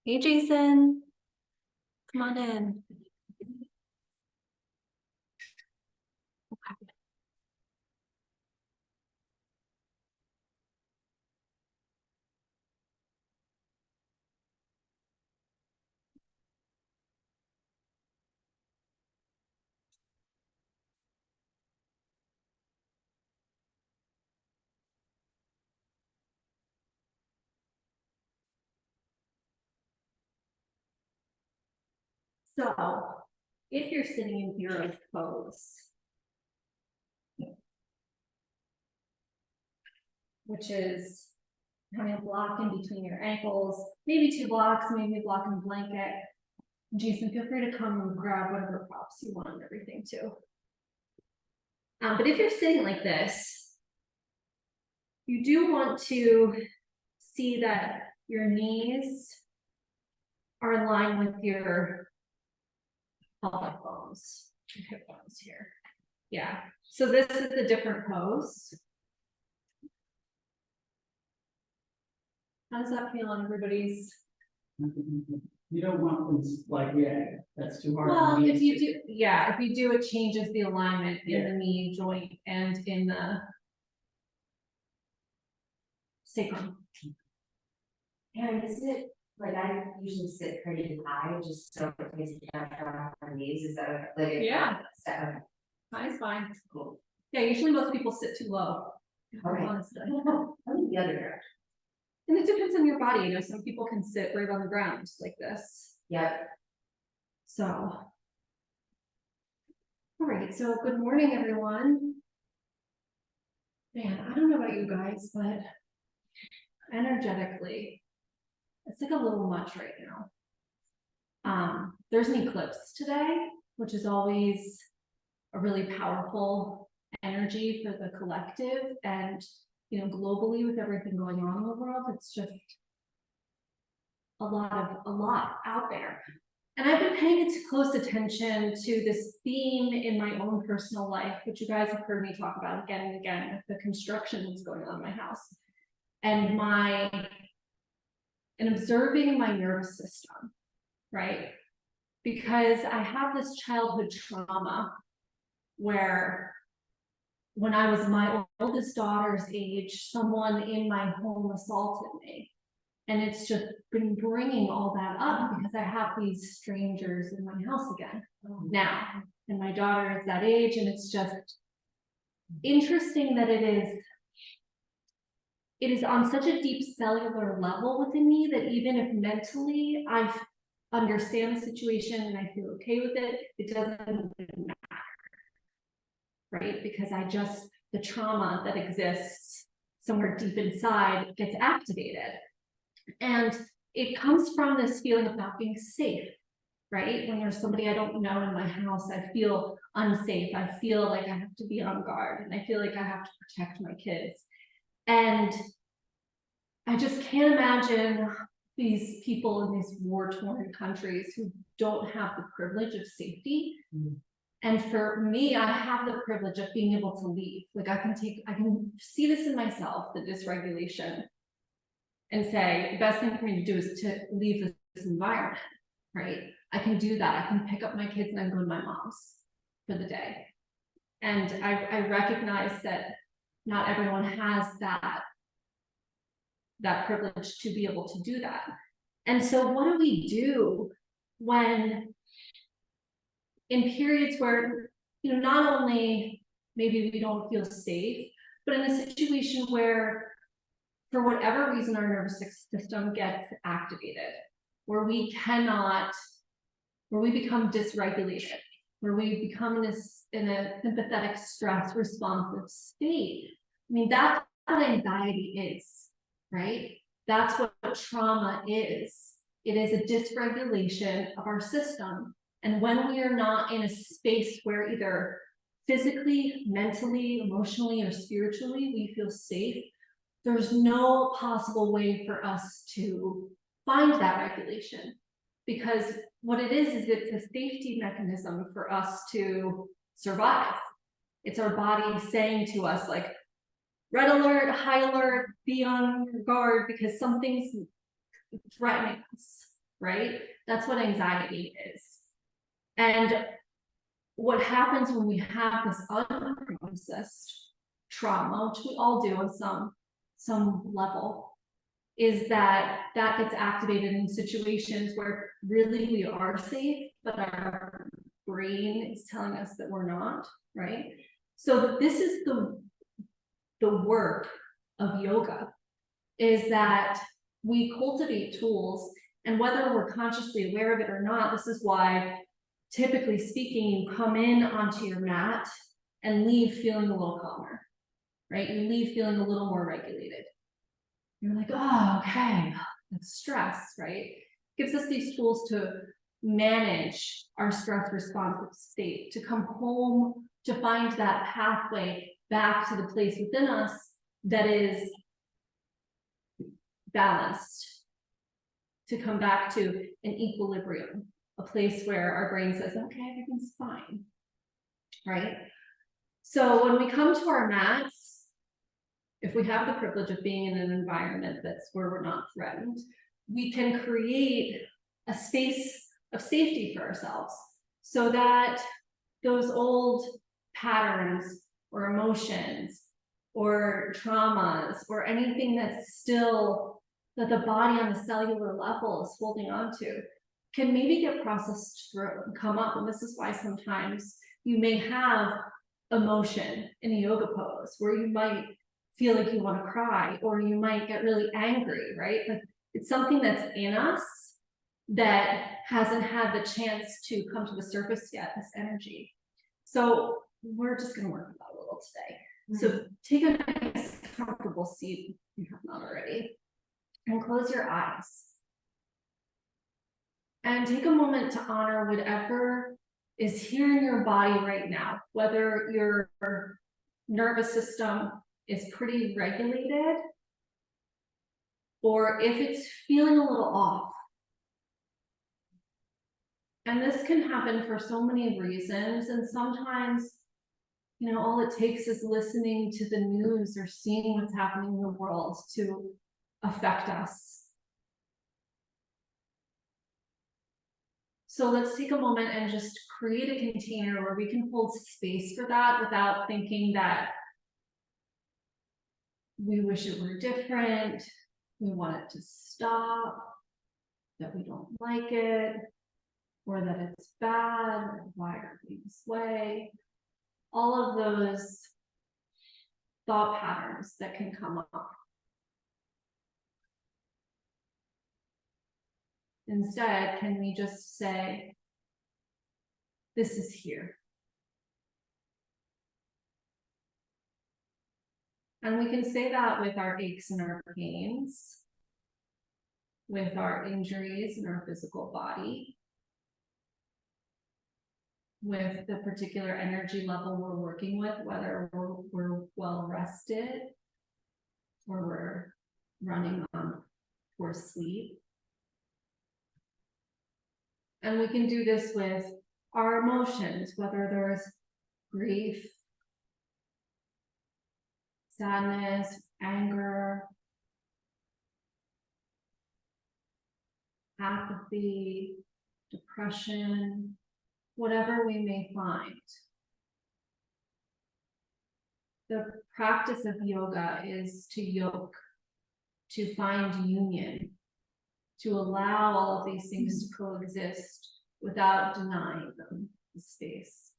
Hey, Jason, come on in. Okay. So, if you're sitting in hero pose, which is having a block in between your ankles, maybe 2 blocks, maybe a block in the blanket, Jason, feel free to come and grab whatever props you want and everything too. But if you're sitting like this, you do want to see that your knees are in line with your pelvic bones, your hip bones here. Yeah, so this is a different pose. How does that feel on everybody's? You don't want this like, yeah, that's too hard. Well, if you do, yeah, if you do, it changes the alignment in the knee joint and in the sacrum. And is it, like, I usually sit pretty high, just so it makes it down on my knees, is that like? Yeah. Okay. High is fine. Cool. Yeah, usually most people sit too low. Okay. Honestly. I think the other direction. And it depends on your body, you know, some people can sit right on the ground like this. Yep. So. All right, so good morning, everyone. Man, I don't know about you guys, but energetically, it's like a little much right now. There's an eclipse today, which is always a really powerful energy for the collective, and you know, globally with everything going on in the world, it's just a lot out there. And I've been paying close attention to this theme in my own personal life, which you guys have heard me talk about again and again, with the construction that's going on in my house. And observing my nervous system, right? Because I have this childhood trauma where when I was my oldest daughter's age, someone in my home assaulted me. And it's just been bringing all that up because I have these strangers in my house again now. And my daughter is that age, and it's just interesting that it is on such a deep cellular level within me that even if mentally I understand the situation and I feel okay with it, it doesn't matter, right? Because the trauma that exists somewhere deep inside gets activated. And it comes from this feeling of not being safe, right? When there's somebody I don't know in my house, I feel unsafe. I feel like I have to be on guard, and I feel like I have to protect my kids. And I just can't imagine these people in these war-torn countries who don't have the privilege of safety. Mm. And for me, I have the privilege of being able to leave. Like I can see this in myself, the dysregulation, and say, the best thing for me to do is to leave this environment, right? I can do that. I can pick up my kids and then go to my mom's for the day. And I recognize that not everyone has that privilege to be able to do that. And so what do we do when in periods where, you know, not only maybe we don't feel safe, but in a situation where for whatever reason our nervous system gets activated, where we become dysregulated, where we become in a sympathetic stress responsive state. I mean, that's what anxiety is, right? That's what trauma is. It is a dysregulation of our system. And when we are not in a space where either physically, mentally, emotionally, or spiritually we feel safe, there's no possible way for us to find that regulation, because what it is it's a safety mechanism for us to survive. It's our body saying to us, like, red alert, high alert, be on your guard, because something's threatening us. right? That's what anxiety is. And what happens when we have this unprocessed trauma, which we all do on some level, is that that gets activated in situations where really we are safe, but our brain is telling us that we're not, right? So this is the work of yoga, is that we cultivate tools, and whether we're consciously aware of it or not, this is why, typically speaking, you come in onto your mat and leave feeling a little calmer, right? You leave feeling a little more regulated. You're like, oh, okay, that's stress, right? Gives us these tools to manage our stress responsive state, to come home, to find that pathway back to the place within us that is balanced, to come back to an equilibrium, a place where our brain says, okay, everything's fine, right? So when we come to our mats, if we have the privilege of being in an environment that's where we're not threatened, we can create a space of safety for ourselves so that those old patterns or emotions or traumas or anything that's still, that the body on the cellular level is holding on to, can maybe get processed through and come up. And this is why sometimes you may have emotion in a yoga pose where you might feel like you want to cry, or you might get really angry, right? Like it's something that's in us that hasn't had the chance to come to the surface yet, this energy. So we're just going to work with that a little today. So take a nice comfortable seat if you have not already, and close your eyes. And take a moment to honor whatever is here in your body right now, whether your nervous system is pretty regulated, or if it's feeling a little off. And this can happen for so many reasons, and sometimes, you know, all it takes is listening to the news or seeing what's happening in the world to affect us. So let's take a moment and just create a container where we can hold space for that without thinking that we wish it were different, we want it to stop, that we don't like it, or that it's bad, or why are we this way? All of those thought patterns that can come up. Instead, can we just say, this is here? And we can say that with our aches and our pains, with our injuries in our physical body, with the particular energy level we're working with, whether we're well rested or we're running on poor sleep. And we can do this with our emotions, whether there's grief, sadness, anger, apathy, depression, whatever we may find. The practice of yoga is to yoke, to find union, to allow all of these things to coexist without denying them the space.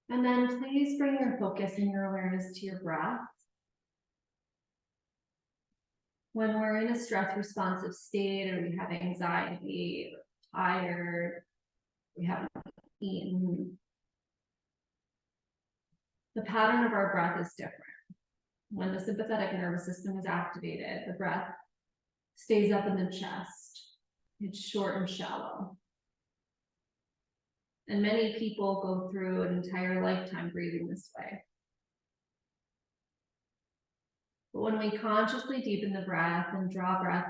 And then please bring your focus and your awareness to your breath. When we're in a stress responsive state, or we have anxiety, or tired, we haven't eaten, the pattern of our breath is different. When the sympathetic nervous system is activated, the breath stays up in the chest. It's short and shallow. And many people go through an entire lifetime breathing this way. But when we consciously deepen the breath and draw breath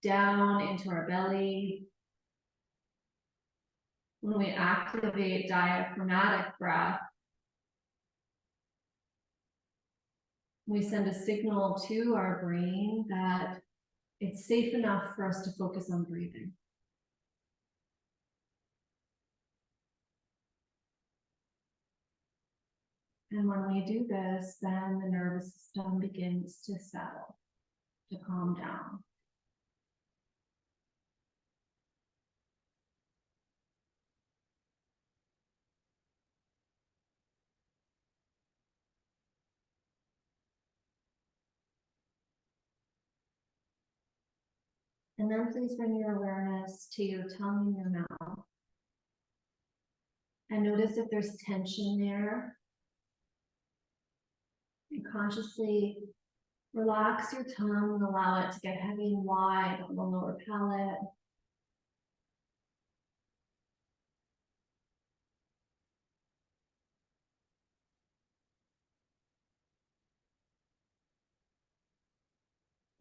down into our belly, when we activate diaphragmatic breath, We send a signal to our brain that it's safe enough for us to focus on breathing. And when we do this, then the nervous system begins to settle, to calm down. And then please bring your awareness to your tongue and your mouth. And notice if there's tension there. And consciously relax your tongue and allow it to get heavy and wide on the lower palate.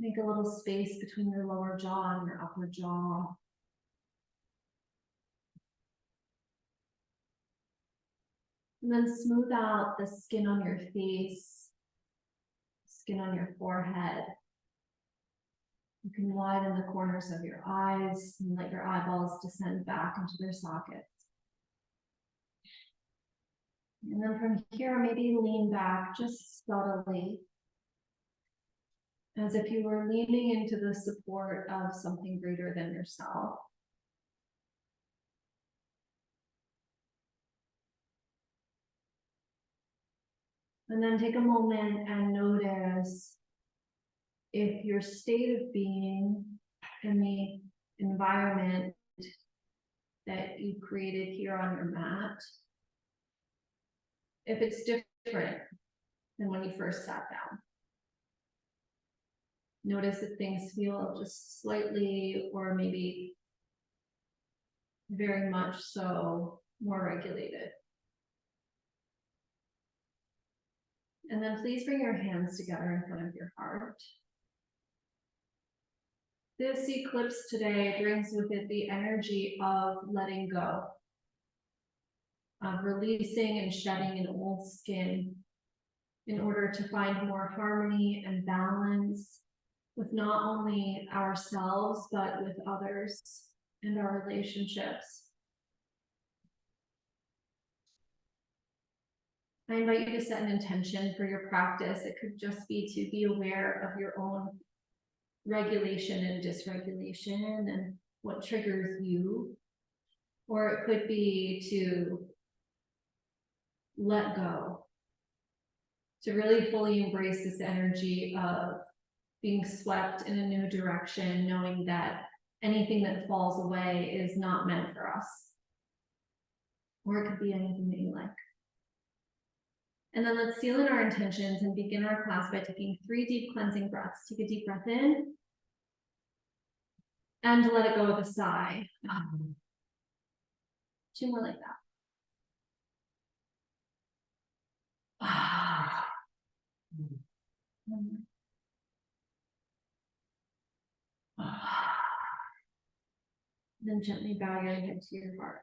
Make a little space between your lower jaw and your upper jaw. And then smooth out the skin on your face, skin on your forehead. You can widen the corners of your eyes and let your eyeballs descend back into their sockets. And then from here, maybe lean back just subtly, as if you were leaning into the support of something greater than yourself. And then take a moment and notice if your state of being and the environment that you created here on your mat, if it's different than when you first sat down. Notice if things feel just slightly or maybe very much so more regulated. And then please bring your hands together in front of your heart. This eclipse today brings with it the energy of letting go, of releasing and shedding an old skin in order to find more harmony and balance with not only ourselves, but with others and our relationships. I invite you to set an intention for your practice. It could just be to be aware of your own regulation and dysregulation and what triggers you. Or it could be to let go, to really fully embrace this energy of being swept in a new direction, knowing that anything that falls away is not meant for us. Or it could be anything that you like. And then let's seal in our intentions and begin our class by taking 3 deep cleansing breaths. Take a deep breath in and let it go with a sigh. 2 more like that. Then gently bow your head to your heart.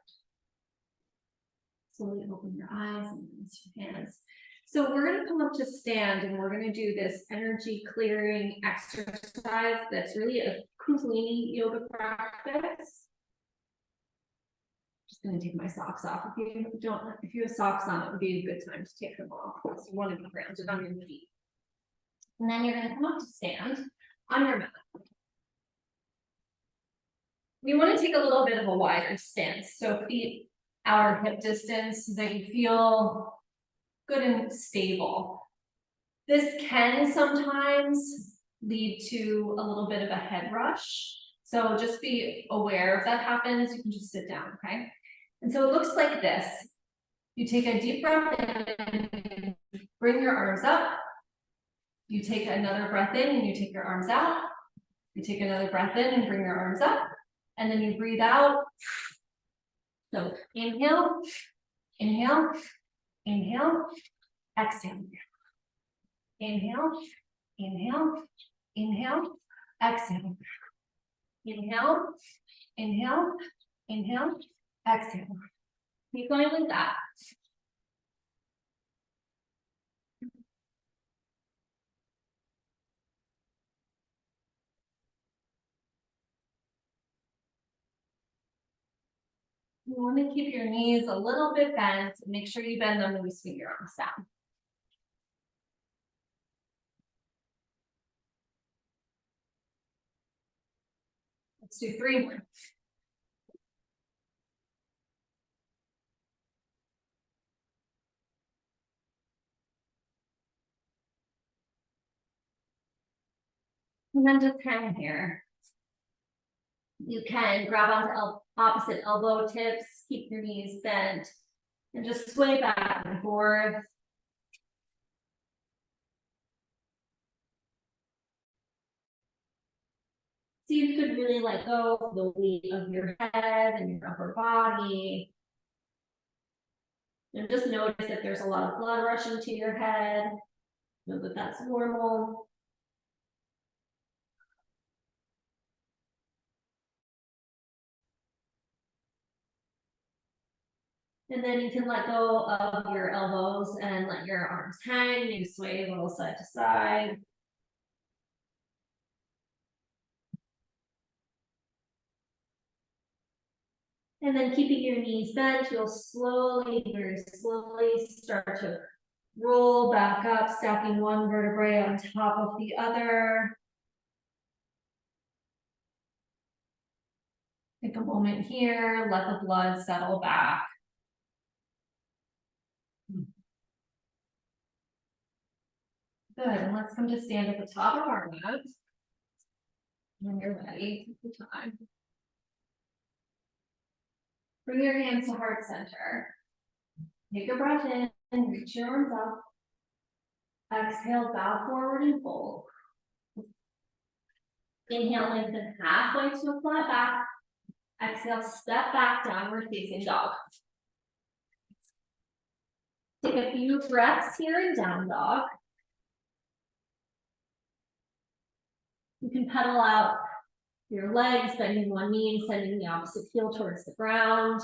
Slowly open your eyes and release your hands. So we're going to come up to stand and we're going to do this energy clearing exercise that's really a Kundalini yoga practice. Just going to take my socks off. If you have socks on, it would be a good time to take them off because you want to be grounded on your feet. And then you're going to come up to stand on your mat. You want to take a little bit of a wider stance, so feet our hip distance so that you feel good and stable. This can sometimes lead to a little bit of a head rush. So just be aware if that happens, you can just sit down, okay? And so it looks like this. You take a deep breath in, bring your arms up. You take another breath in and you take your arms out. You take another breath in and bring your arms up. And then you breathe out. So inhale, inhale, inhale, exhale. Inhale, inhale, inhale, exhale. Inhale, inhale, inhale, exhale. Keep going with that. You want to keep your knees a little bit bent, make sure you bend them when you swing your arms down. Let's do 3 more. And then just hang here. You can grab onto opposite elbow tips, keep your knees bent, and just sway back and forth. See if you could really let go of the weight of your head and your upper body. And just notice if there's a lot of blood rushing to your head. Know that that's normal. And then you can let go of your elbows and let your arms hang. Maybe sway a little side to side. And then keeping your knees bent, you'll slowly, very slowly start to roll back up, stacking one vertebrae on top of the other. Take a moment here, let the blood settle back. Good, and let's come to stand at the top of our mat. When you're ready, take your time. Bring your hands to heart center. Take a breath in, reach your arms up. Exhale, bow forward and fold. Inhale, lengthen halfway to a flat back. Exhale, step back, downward facing dog. Take a few breaths here in down dog. You can pedal out your legs, bending one knee and sending the opposite heel towards the ground.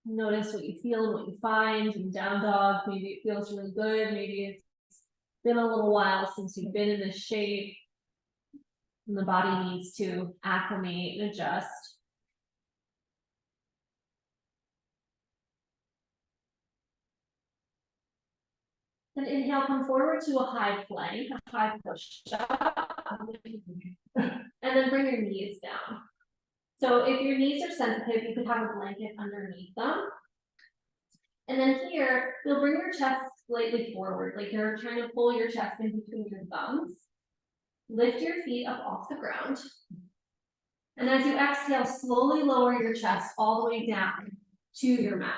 Notice what you feel and what you find in down dog. Maybe it feels really good. Maybe it's been a little while since you've been in this shape. And the body needs to acclimate and adjust. Then inhale, come forward to a high plank, a high push-up. And then bring your knees down. So if your knees are sensitive, you could have a blanket underneath them. And then here, you'll bring your chest slightly forward, like you're trying to pull your chest in between your thumbs. Lift your feet up off the ground. And as you exhale, slowly lower your chest all the way down to your mat.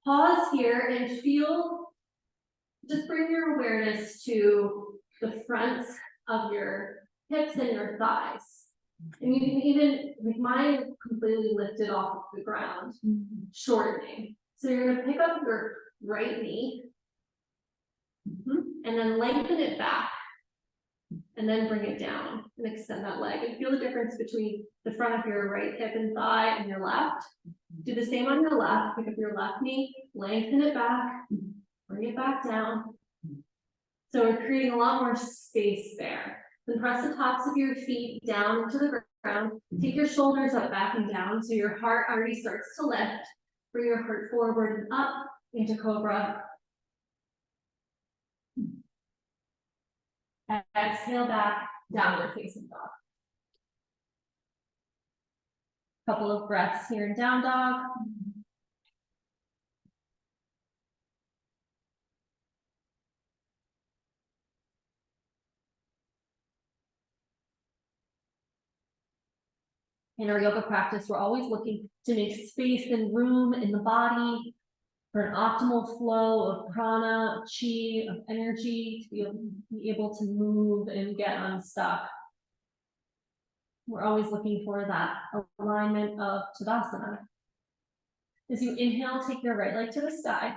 Pause here and feel, just bring your awareness to the fronts of your hips and your thighs. And you can even, with mine completely lifted off of the ground, shortening. So you're gonna pick up your right knee, and then lengthen it back, and then bring it down and extend that leg. And feel the difference between the front of your right hip and thigh and your left. Do the same on your left, pick up your left knee, lengthen it back, bring it back down. So we're creating a lot more space there. Then press the tops of your feet down into the ground. Take your shoulders up, back and down, so your heart already starts to lift. Bring your heart forward and up into cobra. Exhale back, downward facing dog. Couple of breaths here in down dog. In our yoga practice, we're always looking to make space and room in the body for an optimal flow of prana, of chi, of energy, to be able to move and get unstuck. We're always looking for that alignment of Tadasana. As you inhale, take your right leg to the sky.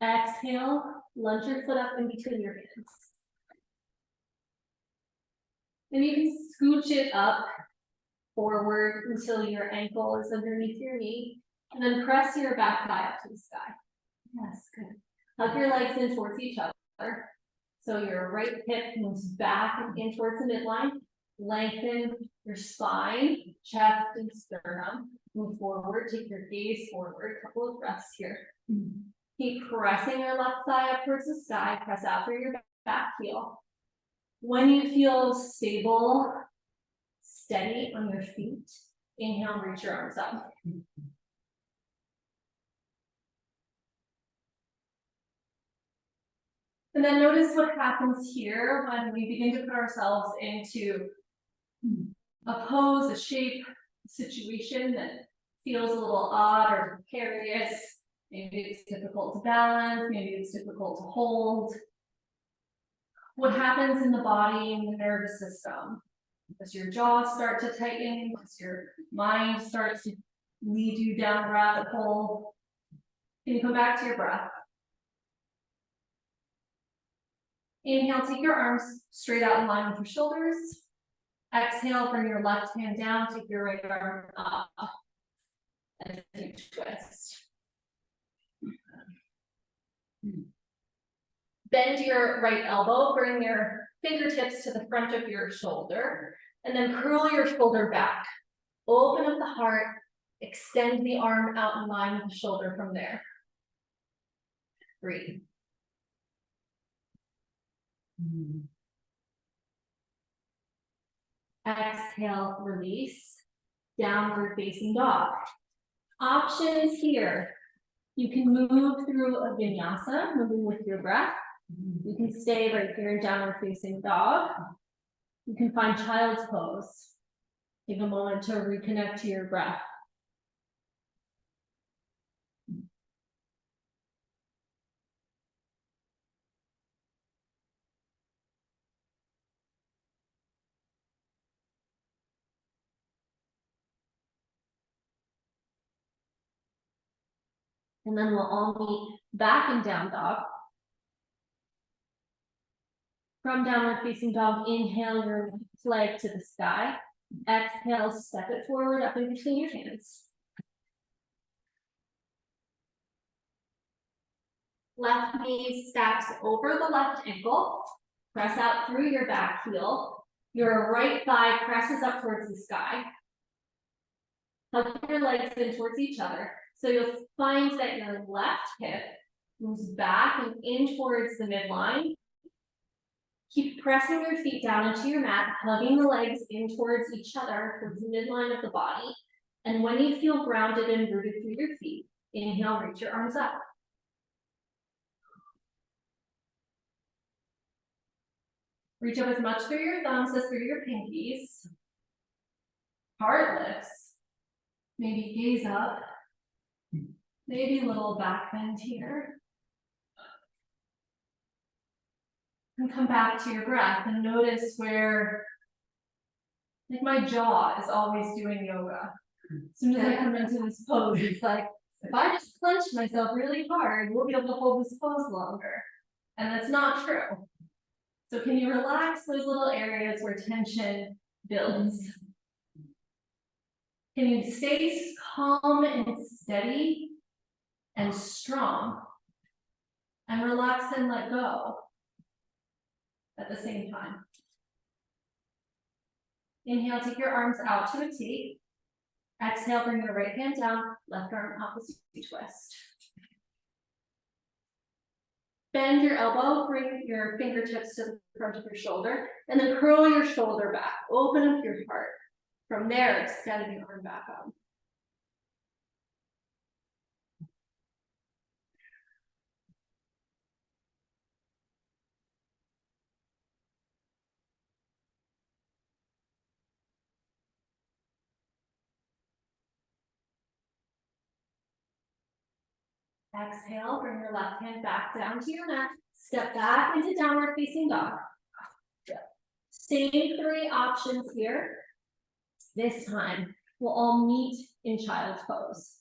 Exhale, lunge your foot up in between your hands. And you can scooch it up forward until your ankle is underneath your knee, and then press your back thigh up to the sky. Yes, good. Hug your legs in towards each other. So your right hip moves back and in towards the midline. Lengthen your spine, chest and sternum. Move forward, take your gaze forward, couple of breaths here. Keep pressing your left thigh up towards the sky, press out through your back heel. When you feel stable, steady on your feet, inhale, reach your arms up. And then notice what happens here when we begin to put ourselves into a pose, a shape, situation that feels a little odd or precarious. Maybe it's difficult to balance, maybe it's difficult to hold. What happens in the body and the nervous system? Does your jaw start to tighten? Does your mind start to lead you down a rabbit hole? Can you come back to your breath? Inhale, take your arms straight out in line with your shoulders. Exhale, bring your left hand down, take your right arm up. And you twist. Bend your right elbow, bring your fingertips to the front of your shoulder, and then curl your shoulder back. Open up the heart, extend the arm out in line with the shoulder from there. Breathe. Exhale, release. Downward facing dog. Options here. You can move through a vinyasa, moving with your breath. You can stay right here in downward facing dog. You can find child's pose. Take a moment to reconnect to your breath. And then we'll all meet back in down dog. From downward facing dog, inhale your leg to the sky. Exhale, step it forward up in between your hands. Left knee stacks over the left ankle. Press out through your back heel. Your right thigh presses up towards the sky. Hug your legs in towards each other. So you'll find that your left hip moves back and in towards the midline. Keep pressing your feet down into your mat, hugging the legs in towards each other, towards the midline of the body. And when you feel grounded and rooted through your feet, inhale, reach your arms up. Reach up as much through your thumbs as through your pinkies. Heart lifts. Maybe gaze up. Maybe a little back bend here. And come back to your breath and notice where, like, my jaw is always doing yoga. As soon as I come into this pose, it's like, if I just clench myself really hard, we'll be able to hold this pose longer. And that's not true. So can you relax those little areas where tension builds? Can you stay calm and steady and strong and relax and let go at the same time? Inhale, take your arms out to a T. Exhale, bring your right hand down, left arm up as you twist. Bend your elbow, bring your fingertips to the front of your shoulder, and then curl your shoulder back. Open up your heart. From there, extend your arm back up. Exhale, bring your left hand back down to your mat. Step back into downward facing dog. Same three options here. This time, we'll all meet in child's pose.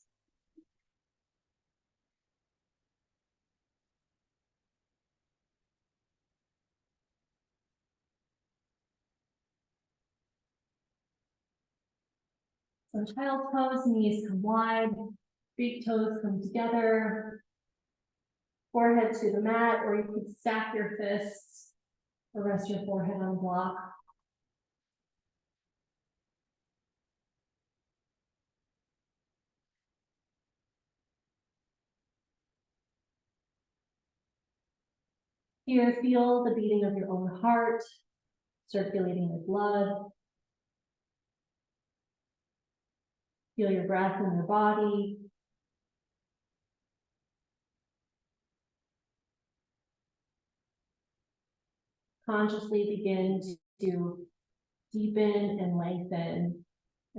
So in child's pose, knees come wide, big toes come together. forehead to the mat, or you could stack your fists or rest your forehead on block. Here, feel the beating of your own heart, circulating your blood. Feel your breath in your body. Consciously begin to deepen and lengthen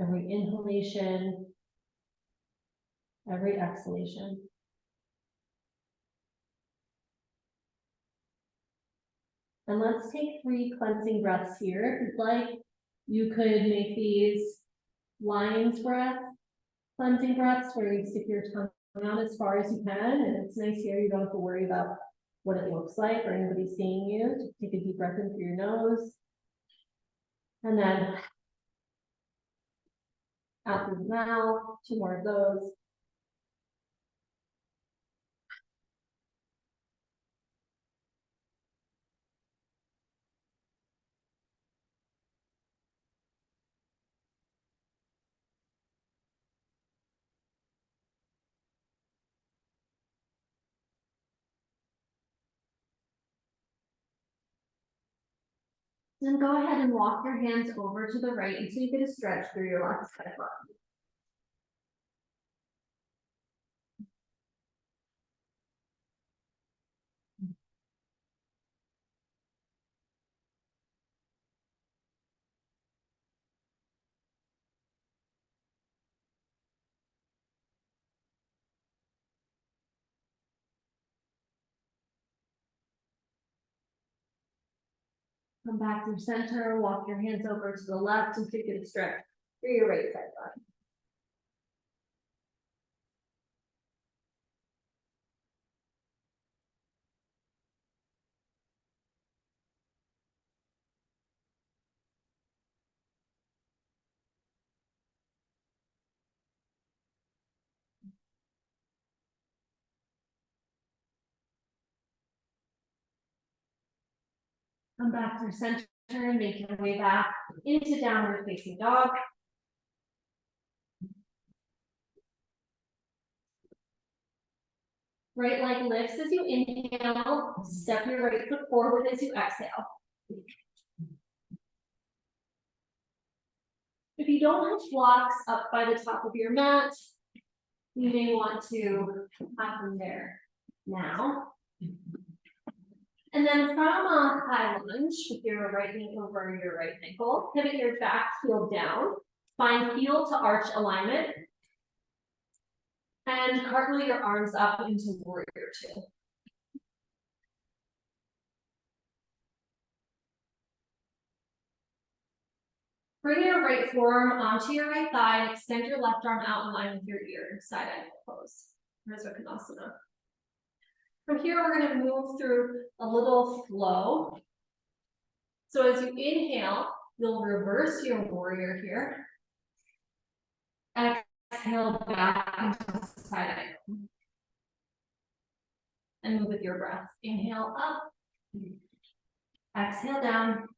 every inhalation, every exhalation. And let's take 3 cleansing breaths here. If you'd like, you could make these lion's breath, cleansing breaths where you stick your tongue out as far as you can. And it's nice here, you don't have to worry about what it looks like or anybody seeing you. Just take a deep breath in through your nose. And then out through the mouth, 2 more of those. Then go ahead and walk your hands over to the right until you get a stretch through your left side body. Come back through center, walk your hands over to the left until you get a stretch through your right side body. Come back through center and make your way back into downward facing dog. Right leg lifts as you inhale, step your right foot forward as you exhale. If you don't have blocks up by the top of your mat, you may want to have them there now. And then from a high lunge, with your right knee over your right ankle, pivot your back heel down, find heel to arch alignment, and cartwheel your arms up into warrior 2. Bring your right forearm onto your right thigh and extend your left arm out in line with your ear, side angle pose, Konasana. From here, we're going to move through a little flow. So as you inhale, you'll reverse your warrior here. Exhale back into side angle. And move with your breath. Inhale up. Exhale down.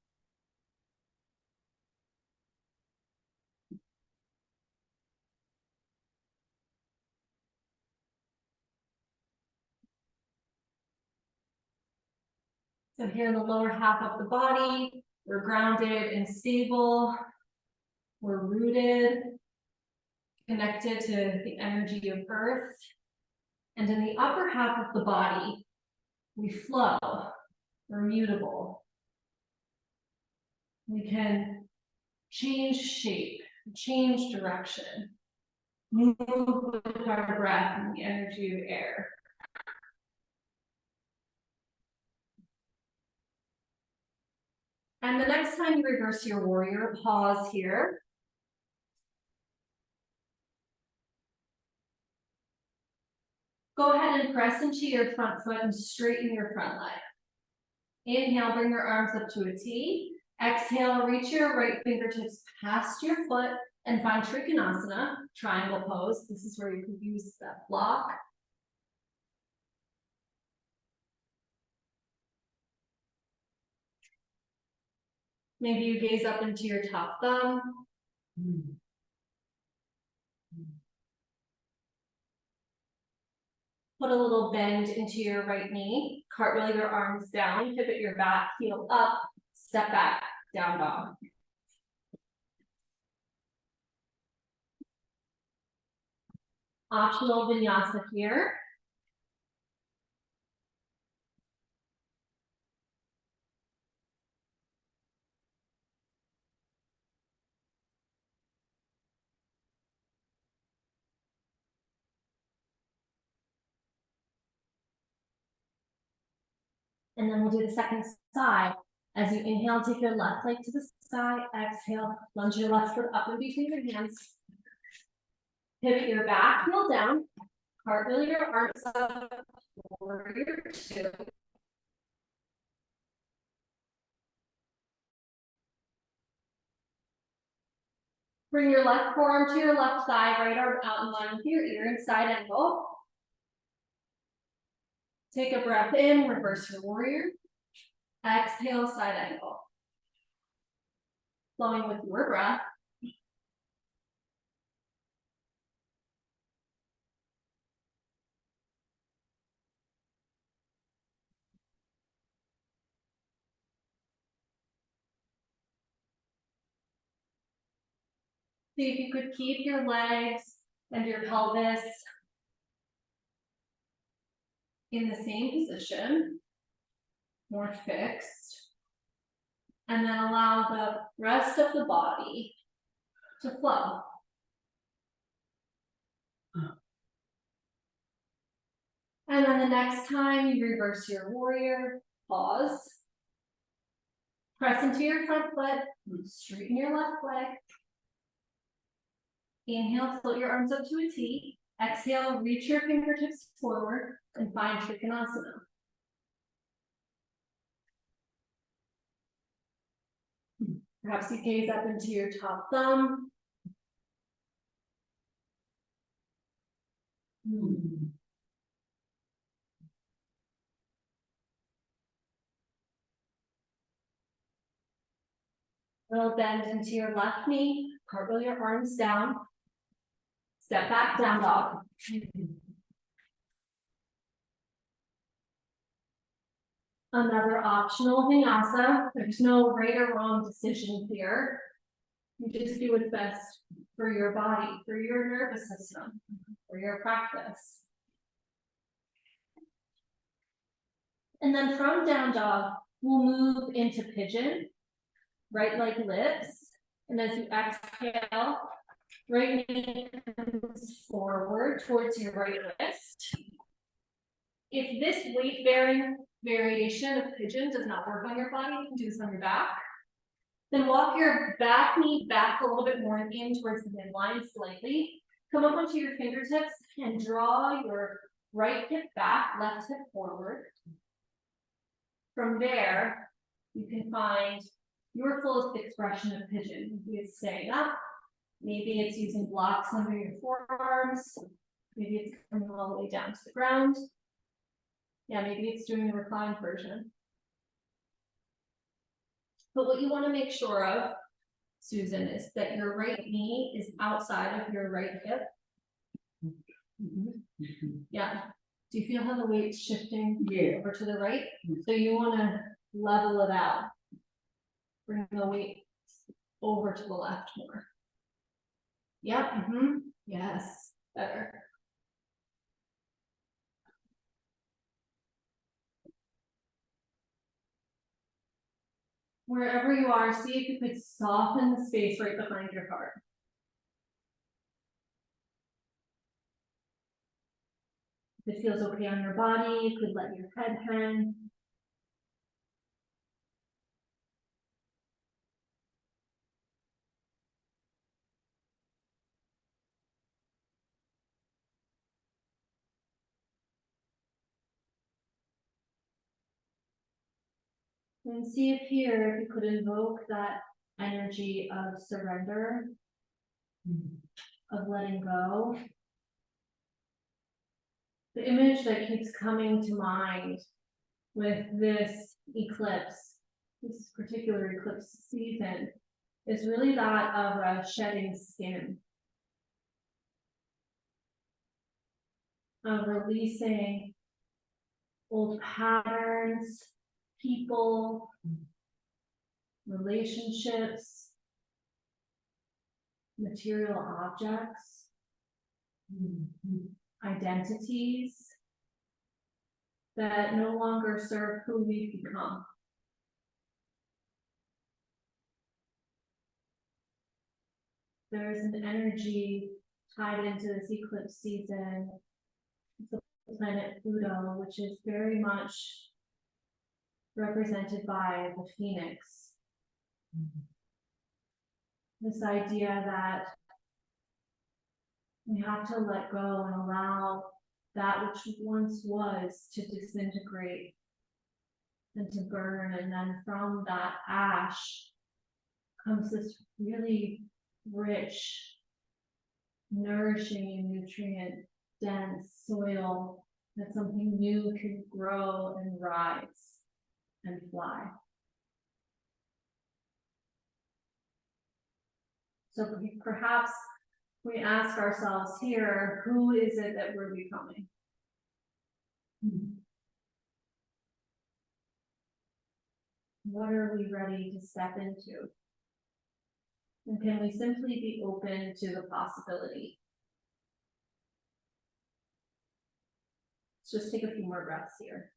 So here in the lower half of the body, we're grounded and stable. We're rooted, connected to the energy of earth. And in the upper half of the body, we flow. We're mutable. We can change shape, change direction, move with our breath and the energy of air. And the next time you reverse your warrior, pause here. Go ahead and press into your front foot and straighten your front leg. Inhale, bring your arms up to a T. Exhale, reach your right fingertips past your foot and find Trikonasana, triangle pose. This is where you can use that block. Maybe you gaze up into your top thumb. Put a little bend into your right knee, cartwheel your arms down, pivot your back, heel up, step back, down dog. Optional vinyasa here. And then we'll do the second side. As you inhale, take your left leg to the sky. Exhale, lunge your left foot up in between your hands. Pivot your back heel down. Cartwheel your arms up. Warrior two. Bring your left forearm to your left thigh, right arm out in line with your ear and side angle. Take a breath in, reverse your warrior. Exhale, side angle. Flowing with your breath. See if you could keep your legs and your pelvis in the same position, more fixed. And then allow the rest of the body to flow. And then the next time you reverse your warrior, pause. Press into your front foot, straighten your left leg. Inhale, float your arms up to a T. Exhale, reach your fingertips forward and find Trikonasana. Perhaps you gaze up into your top thumb. Little bend into your left knee, cartwheel your arms down. Step back, down dog. Another optional vinyasa. There's no right or wrong decision here. You just do what's best for your body, for your nervous system, for your practice. And then from down dog, we'll move into pigeon. Right leg lifts. And as you exhale, right knee comes forward towards your right wrist. If this weight-bearing variation of pigeon does not work on your body, you can do this on your back. Then walk your back knee back a little bit more in towards the midline slightly. Come up onto your fingertips and draw your right hip back, left hip forward. From there, you can find your fullest expression of pigeon. Maybe it's staying up, maybe it's using blocks under your forearms, maybe it's coming all the way down to the ground. Yeah, maybe it's doing the reclined version. But what you want to make sure of, Susan, is that your right knee is outside of your right hip. Yeah. Do you feel how the weight's shifting over to the right? So you want to level it out. Bring the weight over to the left more. Yep. Yes. Better. Wherever you are, see if you could soften the space right behind your heart. If it feels okay on your body, you could let your head hang. And see if here, if you could invoke that energy of surrender, of letting go. The image that keeps coming to mind with this eclipse this particular eclipse season is really that of a shedding skin. Of releasing old patterns, people, relationships, material objects, identities that no longer serve who we've become. There's an energy tied into this eclipse season. It's the planet Pluto, which is very much represented by the phoenix. This idea that we have to let go and allow that which once was to disintegrate and to burn, and then from that ash comes this really rich, nourishing and nutrient dense soil that something new can grow and rise and fly. So perhaps we ask ourselves here, who is it that we're becoming? What are we ready to step into? And can we simply be open to the possibility? Let's just take a few more breaths here.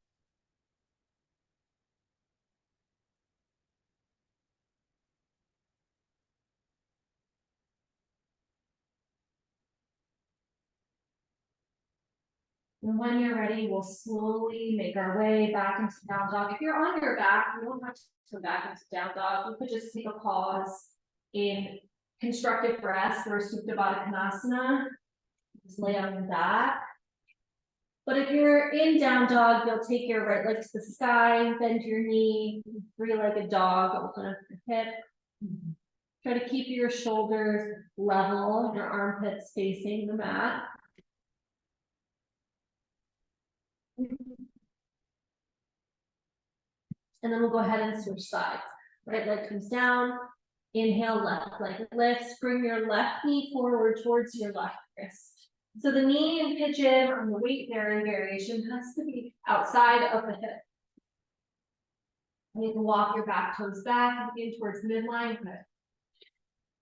And when you're ready, we'll slowly make our way back into down dog. If you're on your back, you don't have to come back into down dog. You could just take a pause in constructive rest or Supta Baddha Konasana. Just lay on your back. But if you're in down dog, you'll take your right leg to the sky, bend your knee, three-legged dog, open up your hip. Try to keep your shoulders level, your armpits facing the mat. And then we'll go ahead and switch sides. Right leg comes down, inhale, left leg lifts, bring your left knee forward towards your left wrist. So the knee and pigeon on the weight bearing variation has to be outside of the hip. You can walk your back toes back in towards midline.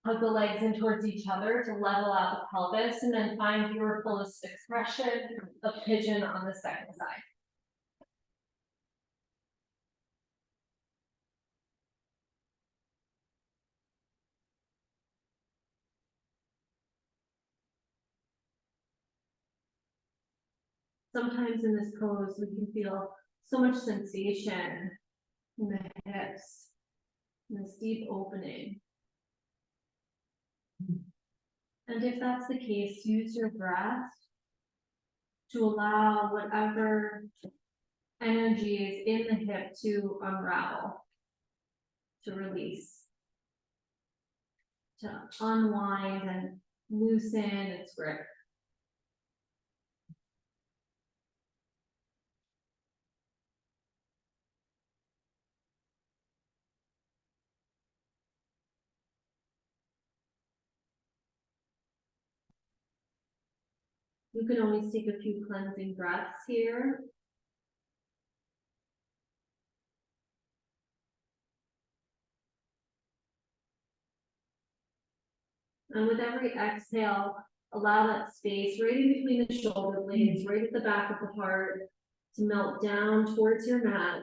Hug the legs in towards each other to level out the pelvis, and then find your fullest expression of pigeon on the second side. Sometimes in this pose, we can feel so much sensation in the hips, in this deep opening. And if that's the case, use your breath to allow whatever energy is in the hip to unravel, to release, to unwind and loosen its grip. You can always take a few cleansing breaths here. And with every exhale, allow that space right in between the shoulder blades, right at the back of the heart, to melt down towards your mat.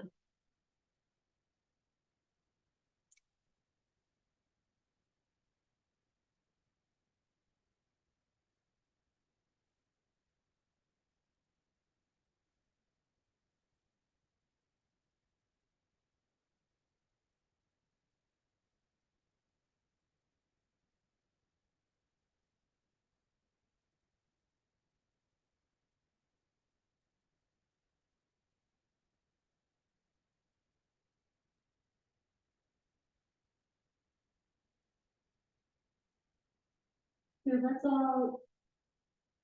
Here, let's all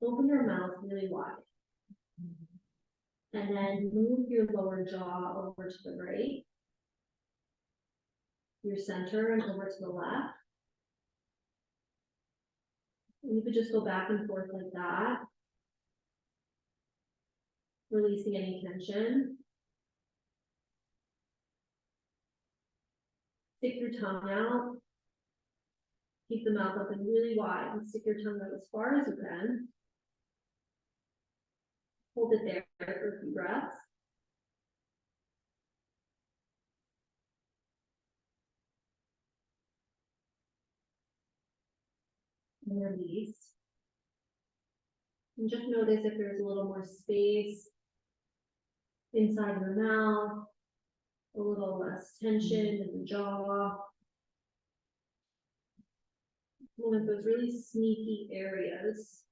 open your mouth really wide. And then move your lower jaw over to the right. your center and over to the left. And you could just go back and forth like that. Releasing any tension. Stick your tongue out. Keep the mouth open really wide and stick your tongue out as far as you can. Hold it there for a few breaths. And release. And just notice if there's a little more space inside your mouth, a little less tension in the jaw. One of those really sneaky areas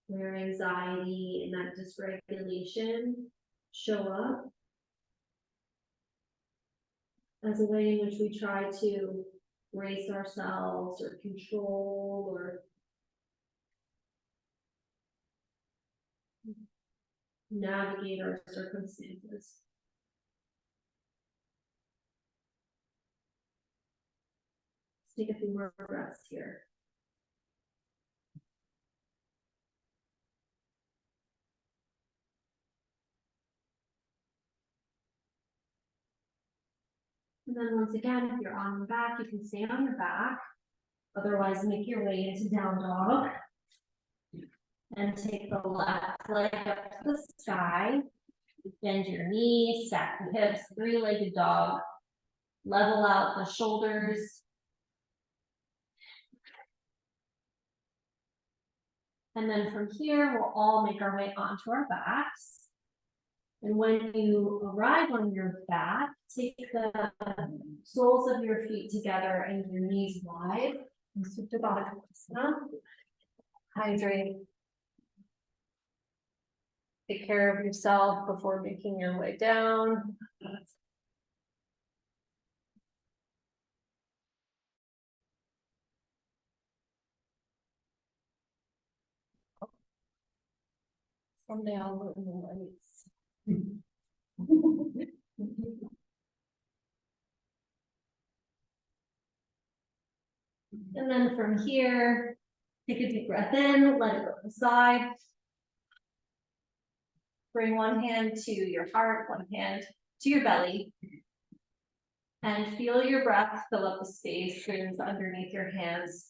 where anxiety and that dysregulation show up as a way in which we try to brace ourselves or control or navigate our circumstances. Let's take a few more breaths here. And then once again, if you're on your back, you can stay on your back. Otherwise, make your way into down dog. And take the left leg up to the sky. Bend your knees, stack the hips, three-legged dog. Level out the shoulders. And then from here, we'll all make our way onto our backs. And when you arrive on your back, take the soles of your feet together and your knees wide. And Supta Baddha Konasana. Hydrate. Take care of yourself before making your way down. Someday I'll learn the lights. And then from here, take a deep breath in, let it go to the side. Bring one hand to your heart, one hand to your belly. And feel your breath fill up the spaces underneath your hands.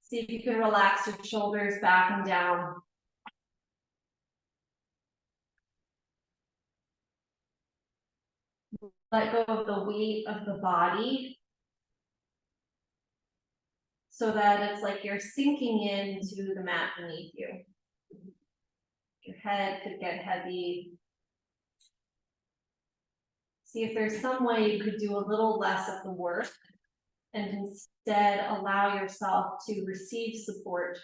See if you can relax your shoulders back and down. Let go of the weight of the body so that it's like you're sinking into the mat beneath you. Your head could get heavy. See if there's some way you could do a little less of the work and instead allow yourself to receive support.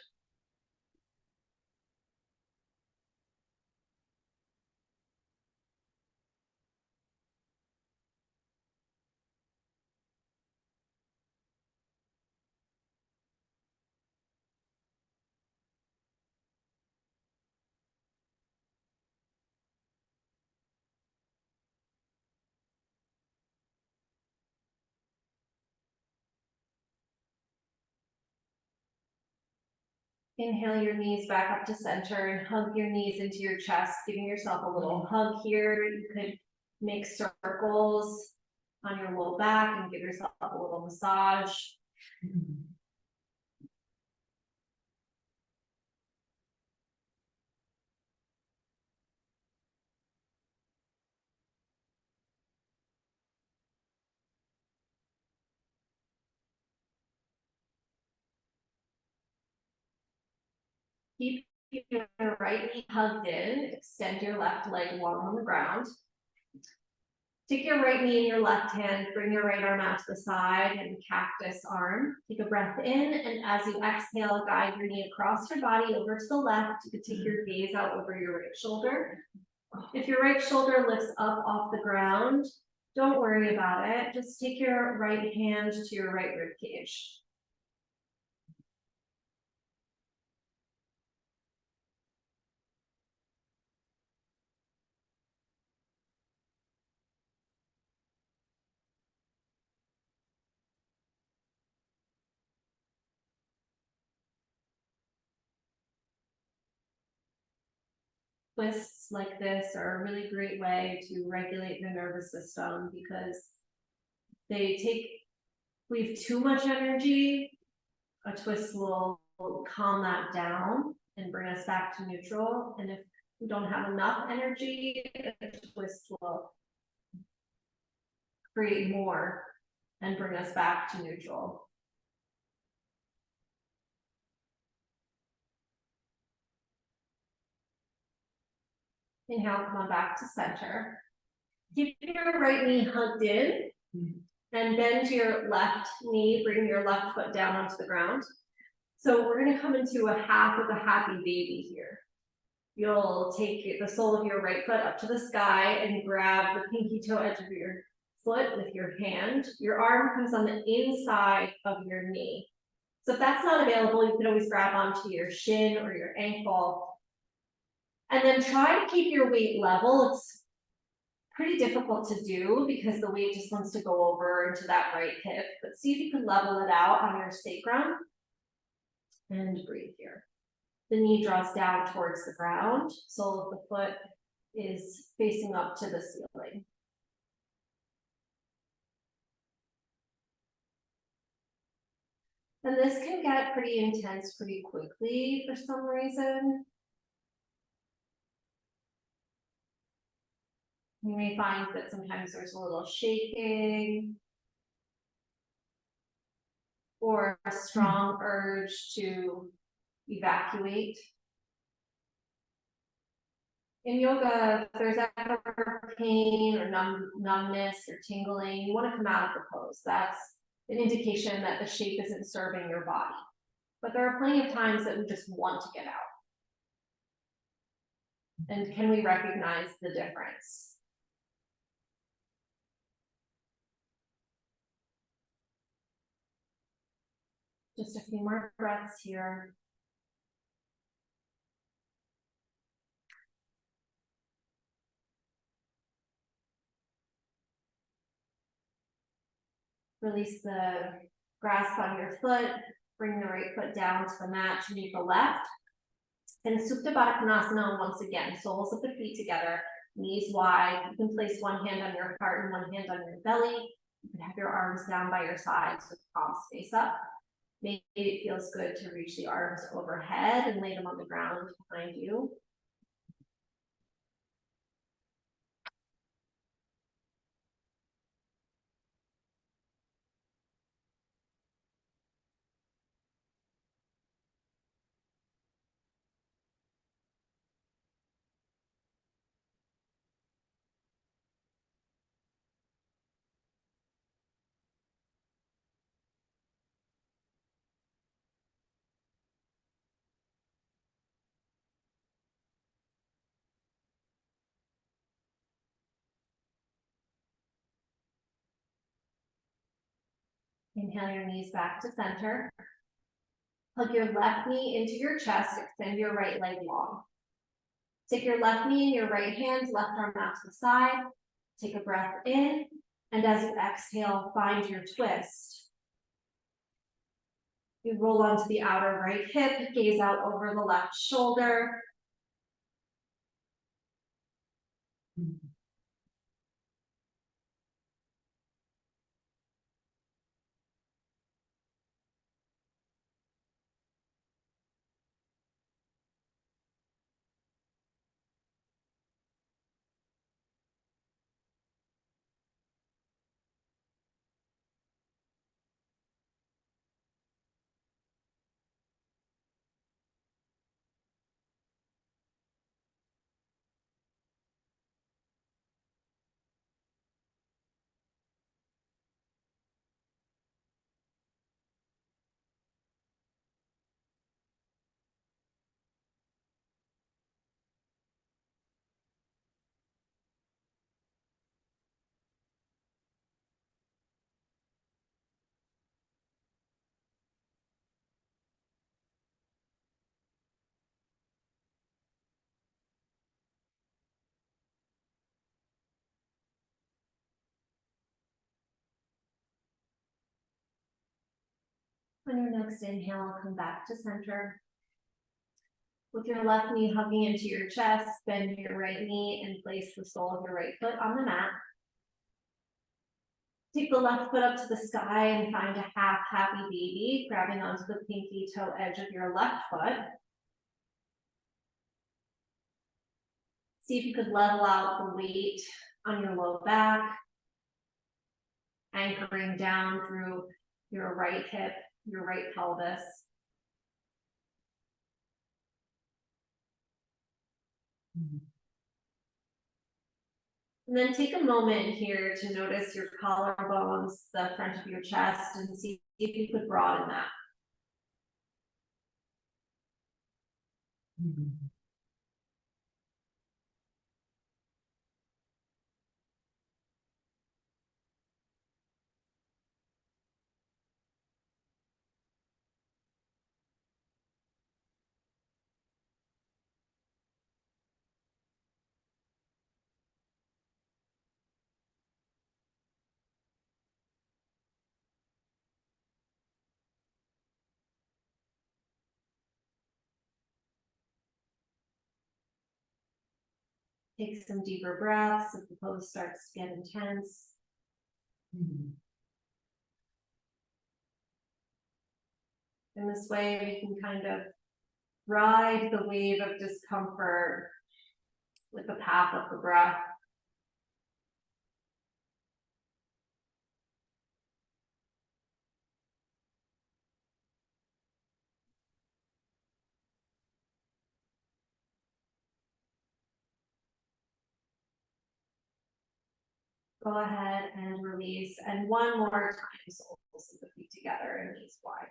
Inhale your knees back up to center and hug your knees into your chest, giving yourself a little hug here. You could make circles on your low back and give yourself a little massage. Keep your right knee hugged in, extend your left leg long on the ground. Take your right knee in your left hand, bring your right arm out to the side and cactus arm. Take a breath in, and as you exhale, guide your knee across your body over to the left. You could take your gaze out over your right shoulder. If your right shoulder lifts up off the ground, don't worry about it. Just take your right hand to your right rib cage. twists like this are a really great way to regulate the nervous system because they take, we have too much energy, a twist will calm that down and bring us back to neutral. And if we don't have enough energy, a twist will create more and bring us back to neutral. Inhale, come on back to center. Keep your right knee hugged in and bend your left knee, bring your left foot down onto the ground. So we're gonna come into a half of a happy baby here. You'll take the sole of your right foot up to the sky and grab the pinky toe edge of your foot with your hand. Your arm comes on the inside of your knee. So if that's not available, you can always grab onto your shin or your ankle. And then try to keep your weight level. It's pretty difficult to do because the weight just wants to go over into that right hip, but see if you can level it out on your sacrum. And breathe here. The knee draws down towards the ground, sole of the foot is facing up to the ceiling. And this can get pretty intense pretty quickly for some reason. You may find that sometimes there's a little shaking or a strong urge to evacuate. In yoga, if there's ever pain or numbness or tingling, you want to come out of the pose. That's an indication that the shape isn't serving your body. But there are plenty of times that we just want to get out. And can we recognize the difference? Just a few more breaths here. Release the grasp on your foot, bring the right foot down to the mat to meet the left. And Supta Baddha Konasana once again, soles of the feet together, knees wide. You can place one hand on your heart and one hand on your belly. You can have your arms down by your sides with palms face up. Maybe it feels good to reach the arms overhead and lay them on the ground behind you. Inhale your knees back to center. Hug your left knee into your chest, extend your right leg long. Take your left knee in your right hand, left arm out to the side. Take a breath in, and as you exhale, find your twist. You roll onto the outer right hip, gaze out over the left shoulder. On your next inhale, come back to center. With your left knee hugging into your chest, bend your right knee and place the sole of your right foot on the mat. Take the left foot up to the sky and find a half happy baby, grabbing onto the pinky toe edge of your left foot. See if you could level out the weight on your low back, anchoring down through your right hip, your right pelvis. And then take a moment here to notice your collarbones, the front of your chest, and see if you could broaden that. Take some deeper breaths if the pose starts to get intense. In this way, we can kind of ride the wave of discomfort with the path of the breath. Go ahead and release, and one more time, soles of the feet together and knees wide.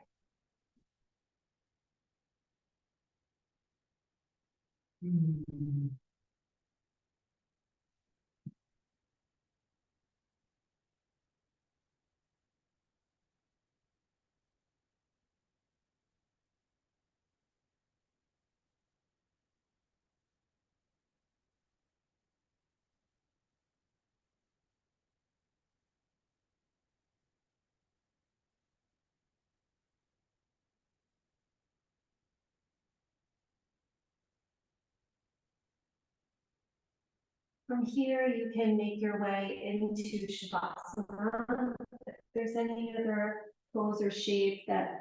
From here, you can make your way into Shavasana. If there's any other pose or shape that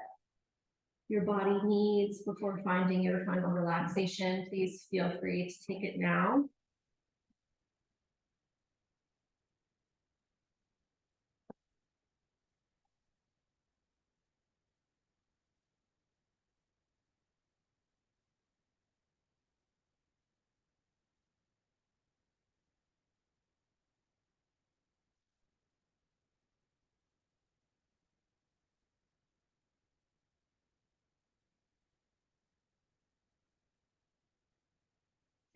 your body needs before finding your final relaxation, please feel free to take it now.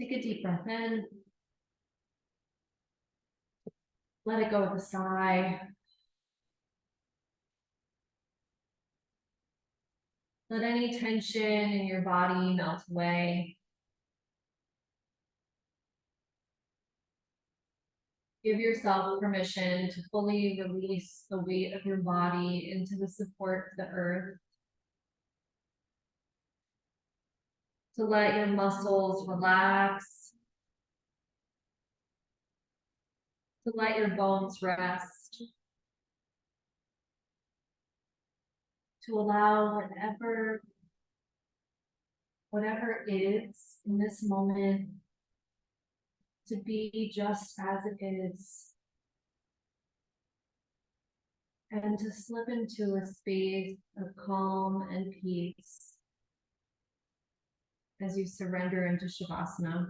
Take a deep breath in. Let it go with a sigh. Let any tension in your body melt away. Give yourself permission to fully release the weight of your body into the support of the earth. To let your muscles relax. To let your bones rest. To allow whatever is in this moment to be just as it is. And to slip into a space of calm and peace as you surrender into Shavasana.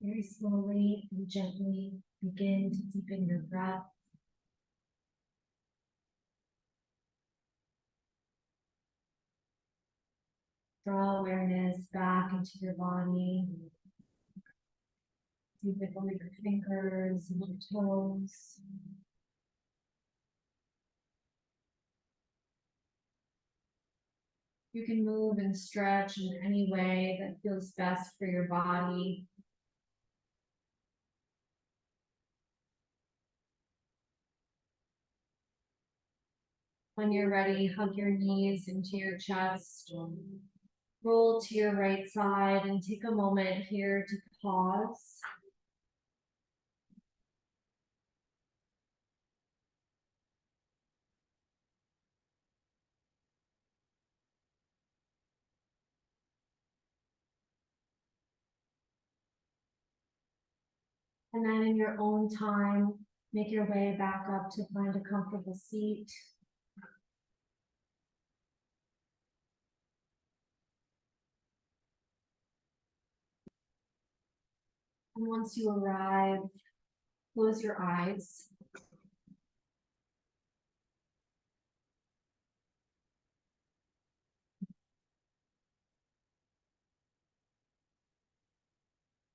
Very slowly and gently begin to deepen your breath. Draw awareness back into your body. You wiggle your fingers and your toes. You can move and stretch in any way that feels best for your body. When you're ready, hug your knees into your chest. Roll to your right side and take a moment here to pause. And then in your own time, make your way back up to find a comfortable seat. And once you arrive, close your eyes.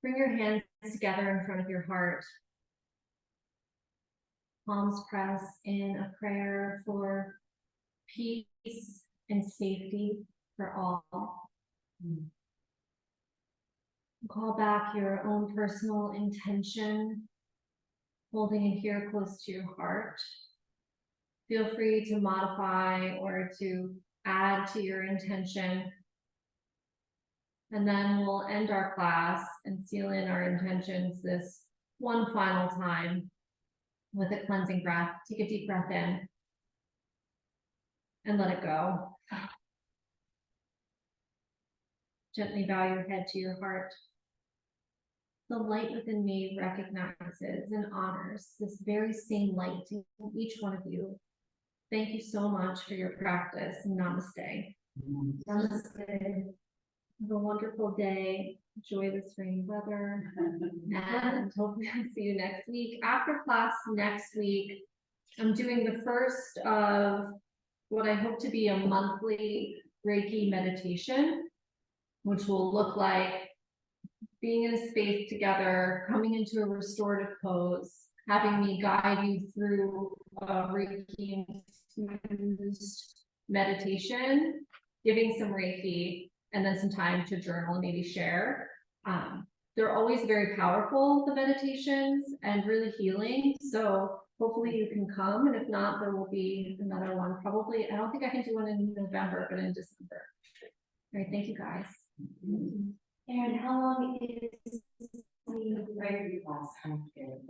Bring your hands together in front of your heart. Palms press in a prayer for peace and safety for all. Call back your own personal intention, holding it here close to your heart. Feel free to modify or to add to your intention. And then we'll end our class and seal in our intentions this one final time with a cleansing breath. Take a deep breath in and let it go. Gently bow your head to your heart. The light within me recognizes and honors this very same light in each one of you. Thank you so much for your practice. Namaste. Namaste. Have a wonderful day. Enjoy this rainy weather. And hopefully I'll see you next week. After class next week, I'm doing the first of what I hope to be a monthly Reiki meditation, which will look like being in a space together, coming into a restorative pose, having me guide you through a Reiki infused meditation, giving some Reiki, and then some time to journal and maybe share. They're always very powerful, the meditations, and really healing. So hopefully you can come, and if not, there will be another one. Probably, I don't think I can do one in November, but in December. All right, thank you guys. And how long is the Reiki class?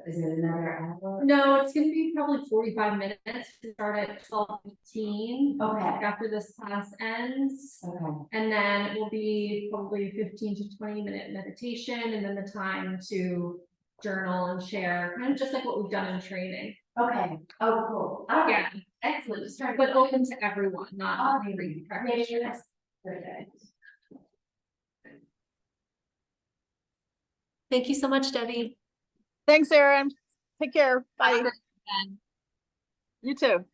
Is it another hour? No, it's gonna be probably 45 minutes to start at 12:15. Okay. After this class ends. Okay. And then it will be probably 15 to 20-minute meditation, and then the time to journal and share, kind of just like what we've done in training. Okay. Oh, cool. All right. Yeah, Excellent. Start. but open to everyone, not Awesome. only Yeah, practitioners. very good. Thank you so much, Debbie. Thanks, Erin. Take care. Have a Bye. great weekend. You too.